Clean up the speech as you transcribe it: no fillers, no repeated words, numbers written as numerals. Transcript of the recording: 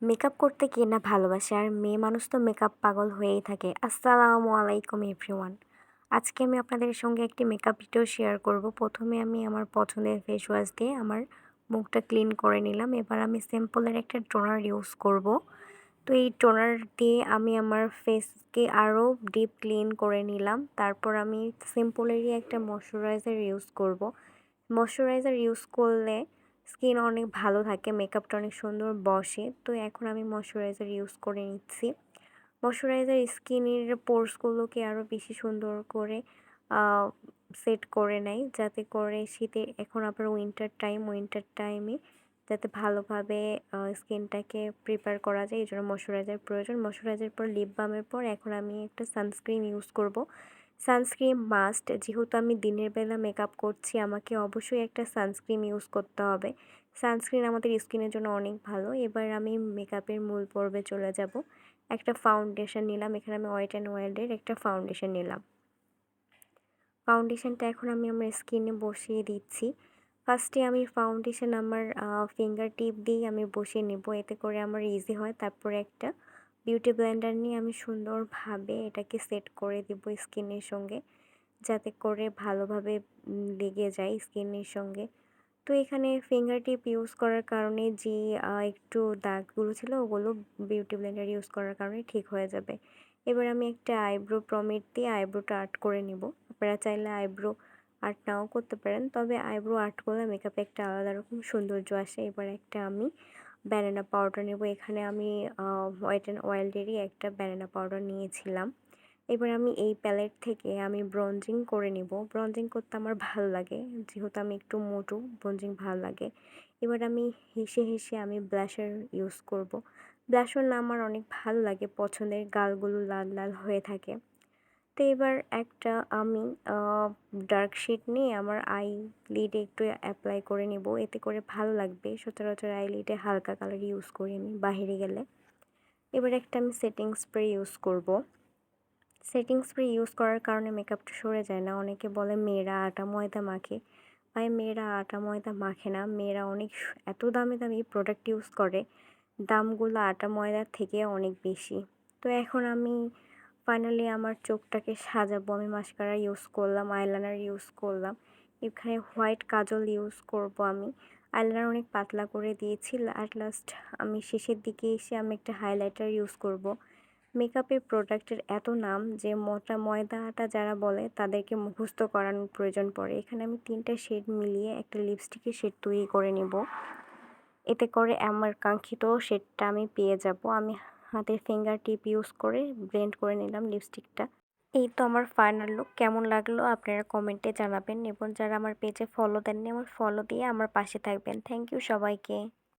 Makeup করতে কে না ভালোবাসে আর মেয়ে মানুষ তো মেকআপ পাগল হয়েই থাকে। আসসালামু আলাইকুম এভরিওয়ান। আজকে আমি আপনাদের সঙ্গে একটি মেকআপ ভিডিও শেয়ার করব। প্রথমে আমি আমার পছন্দের ফেস ওয়াশ দিয়ে আমার মুখটা ক্লিন করে নিলাম। এবার আমি সিম্পলের একটা টোনার ইউজ করব। তো এই টোনার দিয়ে আমি আমার ফেসকে আরও ডিপ ক্লিন করে নিলাম। তারপর আমি সিম্পলেরই একটা ময়শ্চারাইজার ইউজ করব। ময়শ্চারাইজার ইউজ করলে স্কিন অনেক ভালো থাকে, মেকআপটা অনেক সুন্দর বসে। তো এখন আমি ময়শ্চারাইজার ইউজ করে নিচ্ছি। ময়শ্চারাইজার স্কিনের পোরসগুলোকে আরও বেশি সুন্দর করে সেট করে নেয়, যাতে করে শীতে এখন আবার উইন্টার টাইমে যাতে ভালোভাবে স্কিনটাকে প্রিপেয়ার করা যায়, এই জন্য ময়শ্চারাইজার প্রয়োজন। ময়শ্চারাইজার পর লিপ বামের পর এখন আমি একটা সানস্ক্রিন ইউজ করব। সানস্ক্রিন মাস্ট, যেহেতু আমি দিনের বেলা মেকআপ করছি আমাকে অবশ্যই একটা সানস্ক্রিন ইউজ করতে হবে। সানস্ক্রিন আমাদের স্কিনের জন্য অনেক ভালো। এবার আমি মেকআপের মূল পর্বে চলে যাব। একটা ফাউন্ডেশন নিলাম, এখানে আমি ওয়েট অ্যান্ড ওয়াইল্ডের একটা ফাউন্ডেশন নিলাম। ফাউন্ডেশনটা এখন আমি আমার স্কিনে বসিয়ে দিচ্ছি। ফার্স্টে আমি ফাউন্ডেশন আমার ফিঙ্গার টিপ দিয়েই আমি বসিয়ে নেব, এতে করে আমার ইজি হয়। তারপরে একটা বিউটি ব্লেন্ডার নিয়ে আমি সুন্দরভাবে এটাকে সেট করে দেব স্কিনের সঙ্গে, যাতে করে ভালোভাবে লেগে যায় স্কিনের সঙ্গে। তো এখানে ফিঙ্গার টিপ ইউজ করার কারণে যে একটু দাগগুলো ছিল ওগুলো বিউটি ব্লেন্ডার ইউজ করার কারণে ঠিক হয়ে যাবে। এবার আমি একটা আইব্রো প্রমিট দিয়ে আইব্রোটা আর্ট করে নেব। আপনারা চাইলে আইব্রো আর্ট নাও করতে পারেন, তবে আইব্রো আর্ট করলে মেকআপে একটা আলাদা রকম সৌন্দর্য আসে। এবার একটা আমি ব্যানানা পাউডার নেব। এখানে আমি ওয়েট অ্যান্ড ওয়াইল্ডেরই একটা ব্যানানা পাউডার নিয়েছিলাম। এবার আমি এই প্যালেট থেকে আমি ব্রঞ্জিং করে নেব। ব্রঞ্জিং করতে আমার ভালো লাগে, যেহেতু আমি একটু মোটু, ব্রঞ্জিং ভালো লাগে। এবার আমি হেসে হেসে আমি ব্লাশার ইউজ করব। ব্লাশার না আমার অনেক ভালো লাগে, পছন্দের, গালগুলো লাল লাল হয়ে থাকে। তো এবার একটা আমি ডার্ক শেড নিয়ে আমার আই লিডে একটু অ্যাপ্লাই করে নেব, এতে করে ভালো লাগবে। সচরাচর আই লিডে হালকা কালার ইউজ করি আমি বাইরে গেলে। এবার একটা আমি সেটিং স্প্রে ইউজ করব। সেটিং স্প্রে ইউজ করার কারণে মেকআপটা সরে যায় না। অনেকে বলে মেয়েরা আটা ময়দা মাখে, ভাই মেয়েরা আটা ময়দা মাখে না, মেয়েরা অনেক এত দামি দামি প্রোডাক্ট ইউজ করে, দামগুলো আটা ময়দার থেকে অনেক বেশি। তো এখন আমি ফাইনালি আমার চোখটাকে সাজাবো। আমি মাস্কারা ইউজ করলাম, আইলাইনার ইউজ করলাম, এখানে হোয়াইট কাজল ইউজ করব। আমি আইলাইনার অনেক পাতলা করে দিয়েছি। অ্যাট লাস্ট আমি শেষের দিকে এসে আমি একটা হাইলাইটার ইউজ করব। মেকআপের প্রোডাক্টের এত নাম যে মোটা ময়দা আটা যারা বলে তাদেরকে মুখস্থ করানোর প্রয়োজন পড়ে। এখানে আমি 3টা শেড মিলিয়ে একটা লিপস্টিকের শেড তৈরি করে নেব, এতে করে আমার কাঙ্ক্ষিত শেডটা আমি পেয়ে যাব। আমি হাতের ফিঙ্গার টিপ ইউজ করে ব্লেন্ড করে নিলাম লিপস্টিকটা। এই তো আমার ফাইনাল লুক। কেমন লাগলো আপনারা কমেন্টে জানাবেন, এবং যারা আমার পেজে ফলো দেননি আমার ফলো দিয়ে আমার পাশে থাকবেন। থ্যাংক ইউ সবাইকে।